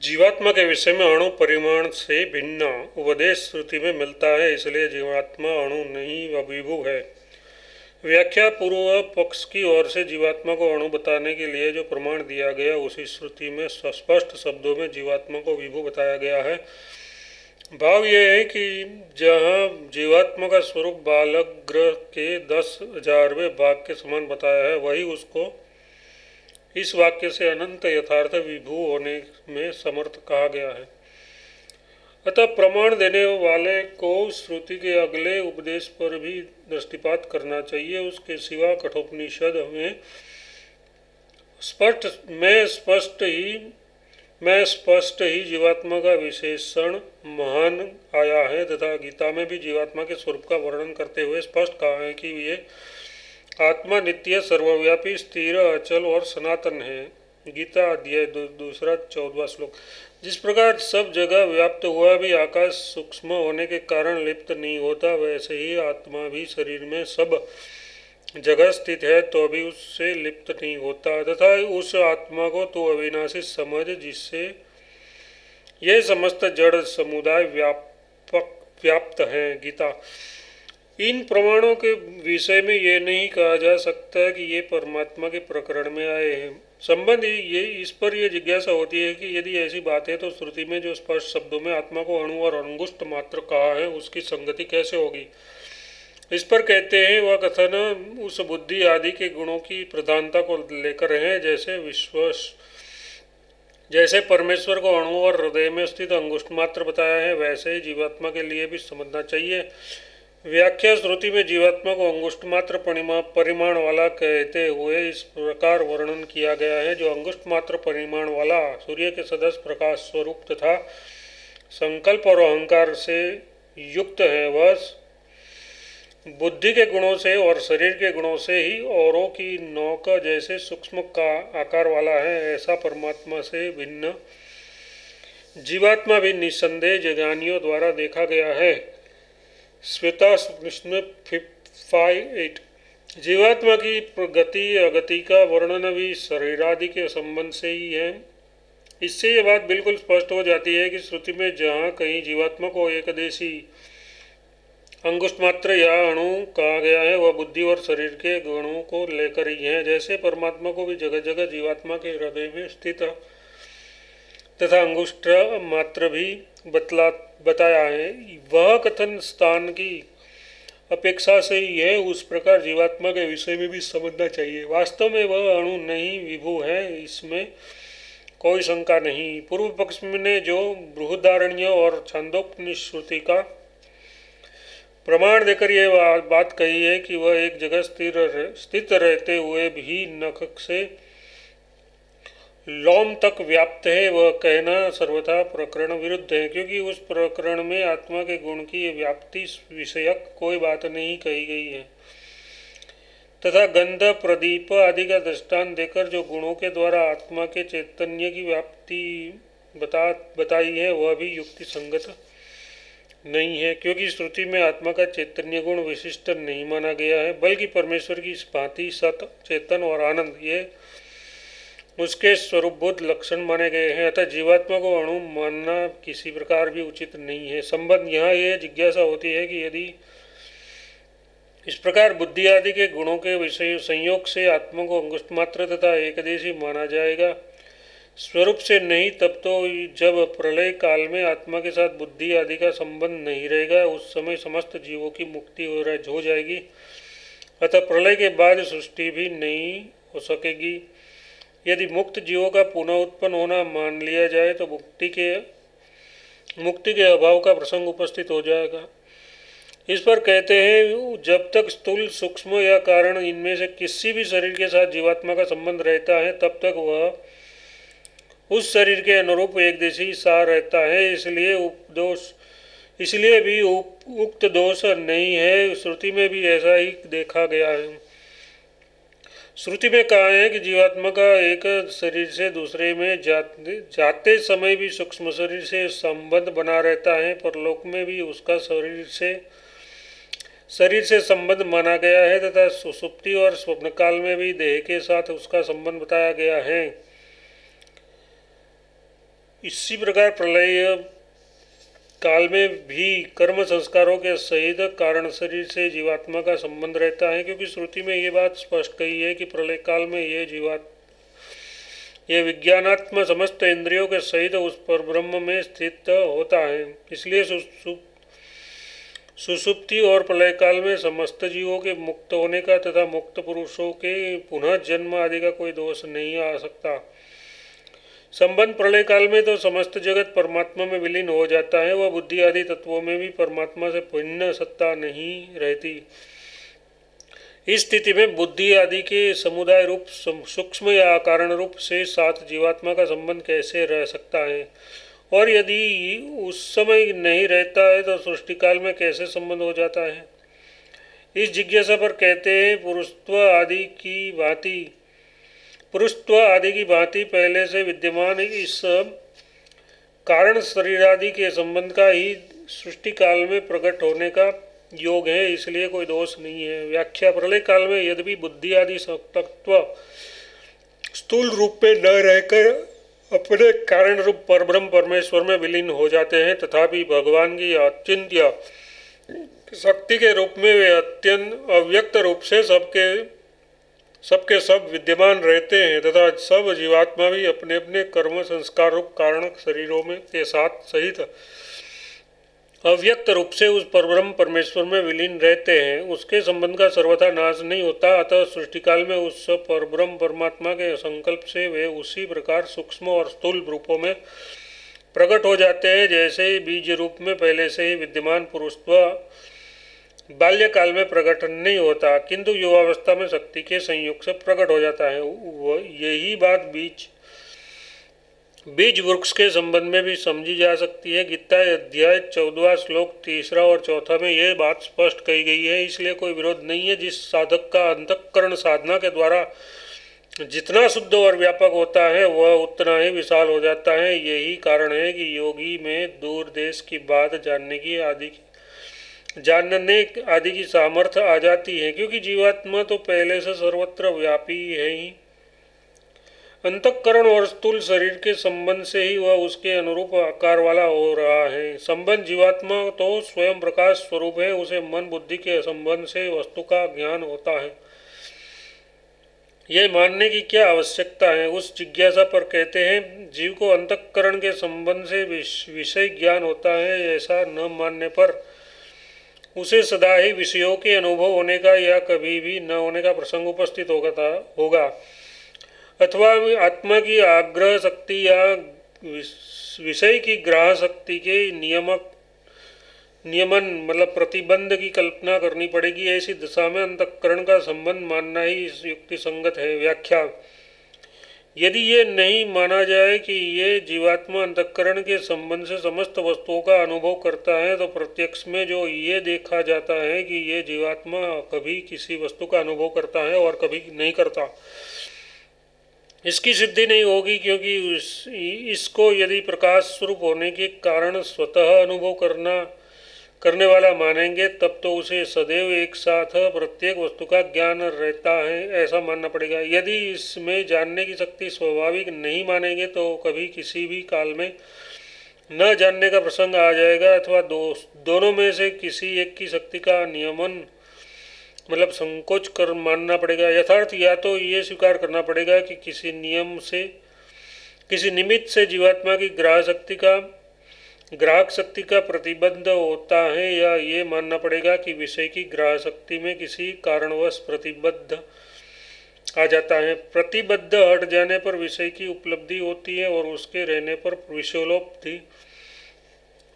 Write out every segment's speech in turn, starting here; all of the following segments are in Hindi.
जीवात्मा के विषय में अणु परिमाण से भिन्न उपदेश श्रुति में मिलता है, इसलिए जीवात्मा अणु नहीं अभिभू है। व्याख्या पूर्व पक्ष की ओर से जीवात्मा को अणु बताने के लिए जो प्रमाण दिया गया उसी श्रुति में स्पष्ट शब्दों में जीवात्मा को विभू बताया गया है। भाव यह है कि जहाँ जीवात्मा का स्वरूप बालक ग्रह के 10,000वें भाग के समान बताया है, वही उसको इस वाक्य से अनंत यथार्थ विभू होने में समर्थ कहा गया है। अतः प्रमाण देने वाले को श्रुति के अगले उपदेश पर भी दृष्टिपात करना चाहिए। उसके सिवा कठोपनिषद में स्पष्ट ही जीवात्मा का विशेषण महान आया है तथा गीता में भी जीवात्मा के स्वरूप का वर्णन करते हुए स्पष्ट कहा है कि ये आत्मा नित्य, सर्वव्यापी, स्थिर, अचल और सनातन है। गीता अध्याय 2 14वां श्लोक। जिस प्रकार सब जगह व्याप्त हुआ भी आकाश सूक्ष्म होने के कारण लिप्त नहीं होता, वैसे ही आत्मा भी शरीर में सब जगह स्थित है तो भी उससे लिप्त नहीं होता तथा उस आत्मा को तो अविनाशी समझ, जिससे यह समस्त जड़ समुदाय व्याप्त है। गीता। इन प्रमाणों के विषय में ये नहीं कहा जा सकता कि ये परमात्मा के प्रकरण में आए हैं। संबंध ये इस पर यह जिज्ञासा होती है कि यदि ऐसी बात है तो श्रुति में जो स्पष्ट शब्दों में आत्मा को अणु और अंगुष्ठ मात्र कहा है, उसकी संगति कैसे होगी। इस पर कहते हैं वह कथन उस बुद्धि आदि के गुणों की प्रधानता को लेकर है। जैसे परमेश्वर को अणु और हृदय में स्थित अंगुष्ठ मात्र बताया है, वैसे ही जीवात्मा के लिए भी समझना चाहिए। व्याख्या श्रुति में जीवात्मा को अंगुष्ठ मात्र परिमाण वाला कहते हुए इस प्रकार वर्णन किया गया है। जो अंगुष्ठ मात्र परिमाण वाला सूर्य के सदस्य प्रकाश स्वरूप तथा संकल्प और अहंकार से युक्त है, वह बुद्धि के गुणों से और शरीर के गुणों से ही औरों की नौका जैसे सूक्ष्म का आकार वाला है। ऐसा परमात्मा से भिन्न जीवात्मा भी निस्संदेह ज्ञानियों द्वारा देखा गया है। श्वेता में 5:8। जीवात्मा की गति अगति का वर्णन भी शरीरादि के संबंध से ही है। इससे यह बात बिल्कुल स्पष्ट हो जाती है कि श्रुति में जहाँ कहीं जीवात्मा को एकदेशी अंगुष्ठ मात्र या अणु कहा गया है, वह बुद्धि और शरीर के गुणों को लेकर ही है। जैसे परमात्मा को भी जगह जगह जीवात्मा के हृदय में स्थित तथा अंगुष्ठ मात्र भी बताया है, वह कथन स्थान की अपेक्षा से ही है। उस प्रकार जीवात्मा के विषय में भी समझना चाहिए। वास्तव में वह अणु नहीं विभू है, इसमें कोई शंका नहीं। पूर्व पक्ष ने जो बृहदारण्य और छांदोपनिषद का प्रमाण देकर यह बात कही है कि वह एक जगह स्थित रहते हुए भी नख से लोम तक व्याप्त है, वह कहना सर्वथा प्रकरण विरुद्ध है, क्योंकि उस प्रकरण में आत्मा के गुण की व्याप्ति विषयक कोई बात नहीं कही गई है तथा गंध, प्रदीप आदि का दृष्टांत देकर जो गुणों के द्वारा आत्मा के चैतन्य की व्याप्ति बताई है, वह भी युक्ति संगत नहीं है, क्योंकि श्रुति में आत्मा का चैतन्य गुण विशिष्ट नहीं माना गया है, बल्कि परमेश्वर की भांति सत, चेतन और आनंद ये उसके स्वरूपबोध लक्षण माने गए हैं। अतः जीवात्मा को अणु मानना किसी प्रकार भी उचित नहीं है। संबंध यहाँ यह जिज्ञासा होती है कि यदि इस प्रकार बुद्धि आदि के गुणों के विषय संयोग से आत्मा को अंगुष्ठ मात्र तथा एकदेशी माना जाएगा, स्वरूप से नहीं, तब तो जब प्रलय काल में आत्मा के साथ बुद्धि आदि का संबंध नहीं रहेगा, उस समय समस्त जीवों की मुक्ति हो जाएगी। अतः प्रलय के बाद सृष्टि भी नहीं हो सकेगी। यदि मुक्त जीवों का पुनः उत्पन्न होना मान लिया जाए तो मुक्ति के अभाव का प्रसंग उपस्थित हो जाएगा। इस पर कहते हैं जब तक स्थूल, सूक्ष्म या कारण इनमें से किसी भी शरीर के साथ जीवात्मा का संबंध रहता है, तब तक वह उस शरीर के अनुरूप एकदेशी सा रहता है। इसलिए भी उक्त दोष नहीं है। श्रुति में भी ऐसा ही देखा गया है। श्रुति में कहा है कि जीवात्मा का एक शरीर से दूसरे में जाते समय भी सूक्ष्म शरीर से संबंध बना रहता है। परलोक में भी उसका शरीर से संबंध माना गया है तथा सुषुप्ति और स्वप्न काल में भी देह के साथ उसका संबंध बताया गया है। इसी प्रकार प्रलय काल में भी कर्म संस्कारों के सहित कारण शरीर से जीवात्मा का संबंध रहता है, क्योंकि श्रुति में ये बात स्पष्ट कही है कि प्रलय काल में ये विज्ञानात्मा समस्त इंद्रियों के सहित उस परब्रह्म में स्थित होता है। इसलिए सुषुप्ति और प्रलय काल में समस्त जीवों के मुक्त होने का तथा मुक्त पुरुषों के पुनः जन्म आदि का कोई दोष नहीं आ सकता। संबंध प्रलय काल में तो समस्त जगत परमात्मा में विलीन हो जाता है, वह बुद्धि आदि तत्वों में भी परमात्मा से भिन्न सत्ता नहीं रहती। इस स्थिति में बुद्धि आदि के समुदाय रूप सूक्ष्म या कारण रूप से साथ जीवात्मा का संबंध कैसे रह सकता है, और यदि उस समय नहीं रहता है तो सृष्टि काल में कैसे संबंध हो जाता है। इस जिज्ञासा पर कहते हैं पुरुषत्व आदि की भांति पहले से विद्यमान इस कारण शरीर आदि के संबंध का ही सृष्टि काल में प्रकट होने का योग है, इसलिए कोई दोष नहीं है। व्याख्या प्रलय काल में यद्यपि बुद्धि आदि तत्व स्थूल रूप में न रहकर अपने कारण रूप परब्रह्म परमेश्वर में विलीन हो जाते हैं, तथापि भगवान की अचिंत्य शक्ति के रूप में वे अत्यंत अव्यक्त रूप से सबके सब विद्यमान रहते हैं, तथा सब जीवात्मा भी अपने अपने कर्म संस्कार रूप कारण शरीरों में के साथ सहित अव्यक्त रूप से उस परब्रह्म परमेश्वर में विलीन रहते हैं। उसके संबंध का सर्वथा नाश नहीं होता, अतः सृष्टिकाल में उस परब्रह्म परमात्मा के संकल्प से वे उसी प्रकार सूक्ष्म और स्थूल रूपों में प्रकट हो जाते हैं, जैसे बीज रूप में पहले से ही विद्यमान पुरुषत्व बाल्यकाल में प्रकट नहीं होता, किंतु युवावस्था में शक्ति के संयोग से प्रकट हो जाता है। यही बात बीज वृक्ष के संबंध में भी समझी जा सकती है। गीता अध्याय 14 श्लोक 3 और 4 में यह बात स्पष्ट कही गई है, इसलिए कोई विरोध नहीं है। जिस साधक का अंतःकरण साधना के द्वारा जितना शुद्ध और व्यापक होता है वह उतना ही विशाल हो जाता है। यही कारण है कि योगी में दूर देश की बात जानने आदि की सामर्थ्य आ जाती है, क्योंकि जीवात्मा तो पहले से सर्वत्र व्यापी है ही। अंतःकरण और स्थूल शरीर के संबंध से ही वह उसके अनुरूप आकार वाला हो रहा है। संबंध जीवात्मा तो स्वयं प्रकाश स्वरूप है, उसे मन बुद्धि के संबंध से वस्तु का ज्ञान होता है। यह मानने की क्या आवश्यकता है, उस जिज्ञासा पर कहते हैं जीव को अंतःकरण के संबंध से विषय ज्ञान होता है। ऐसा न मानने पर उसे सदा ही विषयों के अनुभव होने का या कभी भी न होने का प्रसंग उपस्थित होगा, अथवा आत्मा की आग्रह शक्ति या विषय की ग्राह शक्ति के नियमन मतलब प्रतिबंध की कल्पना करनी पड़ेगी। ऐसी दिशा में अंतःकरण का संबंध मानना ही युक्ति संगत है। व्याख्या यदि ये नहीं माना जाए कि ये जीवात्मा अंतःकरण के संबंध से समस्त वस्तुओं का अनुभव करता है, तो प्रत्यक्ष में जो ये देखा जाता है कि ये जीवात्मा कभी किसी वस्तु का अनुभव करता है और कभी नहीं करता, इसकी सिद्धि नहीं होगी, क्योंकि इसको यदि प्रकाश स्वरूप होने के कारण स्वतः अनुभव करने वाला मानेंगे, तब तो उसे सदैव एक साथ प्रत्येक वस्तु का ज्ञान रहता है ऐसा मानना पड़ेगा। यदि इसमें जानने की शक्ति स्वाभाविक नहीं मानेंगे तो कभी किसी भी काल में न जानने का प्रसंग आ जाएगा, अथवा दोनों में से किसी एक की शक्ति का नियमन मतलब संकोच कर मानना पड़ेगा। यथार्थ या तो ये स्वीकार करना पड़ेगा कि किसी निमित्त से जीवात्मा की ग्राहक शक्ति का प्रतिबंध होता है, या ये मानना पड़ेगा कि विषय की ग्राहक शक्ति में किसी कारणवश प्रतिबद्ध आ जाता है। प्रतिबद्ध हट जाने पर विषय की उपलब्धि होती है और उसके रहने पर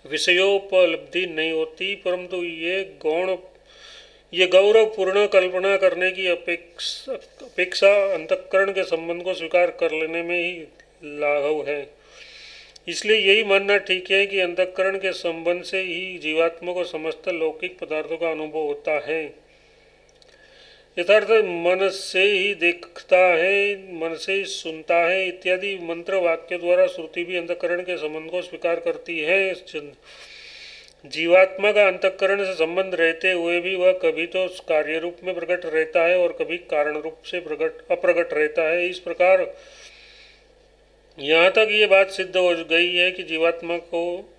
विषयोपलब्धि नहीं होती, परंतु ये गौरवपूर्ण कल्पना करने की अपेक्षा अंतःकरण के संबंध को स्वीकार कर लेने में ही लाघव है। इसलिए यही मानना ठीक है कि अंतःकरण के संबंध से ही जीवात्मा को समस्त लौकिक पदार्थों का अनुभव होता है। यथार्थ मन से ही देखता है, मन से ही सुनता है इत्यादि मंत्र वाक्य द्वारा श्रुति भी अंतःकरण के संबंध को स्वीकार करती है। जीवात्मा का अंतःकरण से संबंध रहते हुए भी वह कभी तो कार्य रूप में प्रकट रहता है और कभी कारण रूप से अप्रकट रहता है। इस प्रकार यहाँ तक ये बात सिद्ध हो गई है कि जीवात्मा को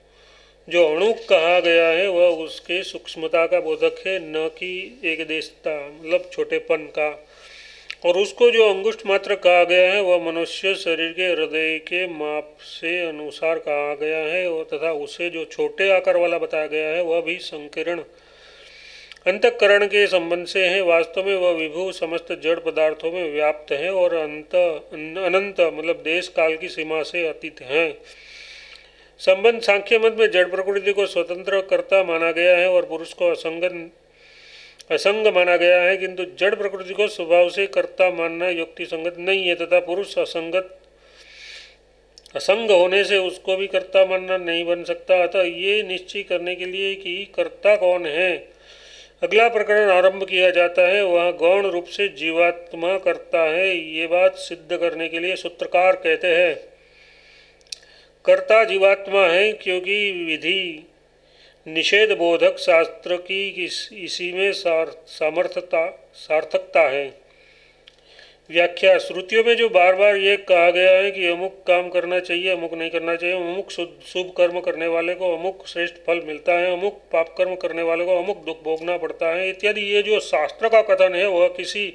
जो अणु कहा गया है वह उसके सूक्ष्मता का बोधक है, न कि एक देशता मतलब छोटेपन का। और उसको जो अंगुष्ठ मात्र कहा गया है वह मनुष्य शरीर के हृदय के माप से अनुसार कहा गया है, और तथा उसे जो छोटे आकार वाला बताया गया है वह भी संकीर्ण अंतःकरण के संबंध से है। वास्तव में वह विभु समस्त जड़ पदार्थों में व्याप्त है और अनंत मतलब देश काल की सीमा से अतीत है। संबंध सांख्य मत में जड़ प्रकृति को स्वतंत्र कर्ता माना गया है और पुरुष को असंग माना गया है, किंतु जड़ प्रकृति को स्वभाव से कर्ता मानना युक्ति संगत नहीं है तथा पुरुष असंग होने से उसको भी कर्ता मानना नहीं बन सकता। अतः ये निश्चय करने के लिए कि कर्ता कौन है अगला प्रकरण आरंभ किया जाता है। वह गौण रूप से जीवात्मा कर्ता है। ये बात सिद्ध करने के लिए सूत्रकार कहते हैं कर्ता जीवात्मा है, क्योंकि विधि निषेध बोधक शास्त्र की इसी में सार्थकता है। व्याख्या श्रुतियों में जो बार बार ये कहा गया है कि अमुक काम करना चाहिए, अमुक नहीं करना चाहिए, अमुक शुभ कर्म करने वाले को अमुक श्रेष्ठ फल मिलता है, अमुक पाप कर्म करने वाले को अमुक दुख भोगना पड़ता है इत्यादि, ये जो शास्त्र का कथन है वह किसी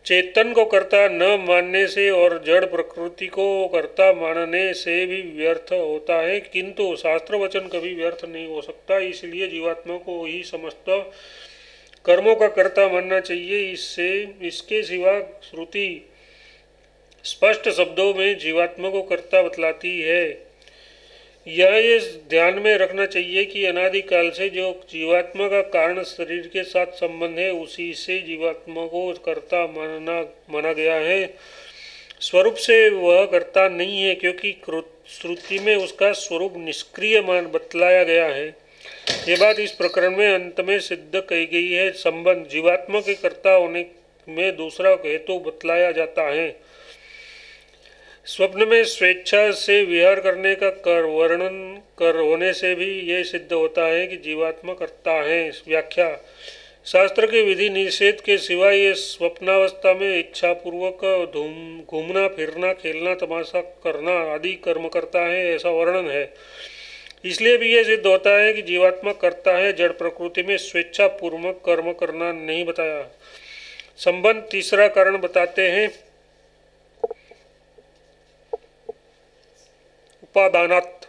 चेतन को कर्ता न मानने से और जड़ प्रकृति को कर्ता मानने से भी व्यर्थ होता है, किंतु शास्त्र वचन कभी व्यर्थ नहीं हो सकता। इसलिए जीवात्मा को ही समस्त कर्मों का कर्ता मानना चाहिए। इसके सिवा श्रुति स्पष्ट शब्दों में जीवात्मा को कर्ता बतलाती है। यह ये ध्यान में रखना चाहिए कि अनादिकाल से जो जीवात्मा का कारण शरीर के साथ संबंध है उसी से जीवात्मा को कर्ता माना गया है। स्वरूप से वह कर्ता नहीं है, क्योंकि श्रुति में उसका स्वरूप निष्क्रिय मान बतलाया गया है। ये बात इस प्रकरण में अंत में सिद्ध कही गई है। संबंध जीवात्मा के कर्ता होने में दूसरा हेतु बतलाया जाता है। स्वप्न में स्वेच्छा से विहार करने का वर्णन कर होने से भी ये सिद्ध होता है कि जीवात्मा कर्ता है। व्याख्या शास्त्र के विधि निषेध के सिवाय ये स्वप्नावस्था में इच्छापूर्वक घूमना फिरना खेलना तमाशा करना आदि कर्म करता है, ऐसा वर्णन है। इसलिए भी ये सिद्ध होता है कि जीवात्मा कर्ता है। जड़ प्रकृति में स्वेच्छा पूर्वक कर्म करना नहीं बताया। संबंध तीसरा कारण बताते हैं उपादानात्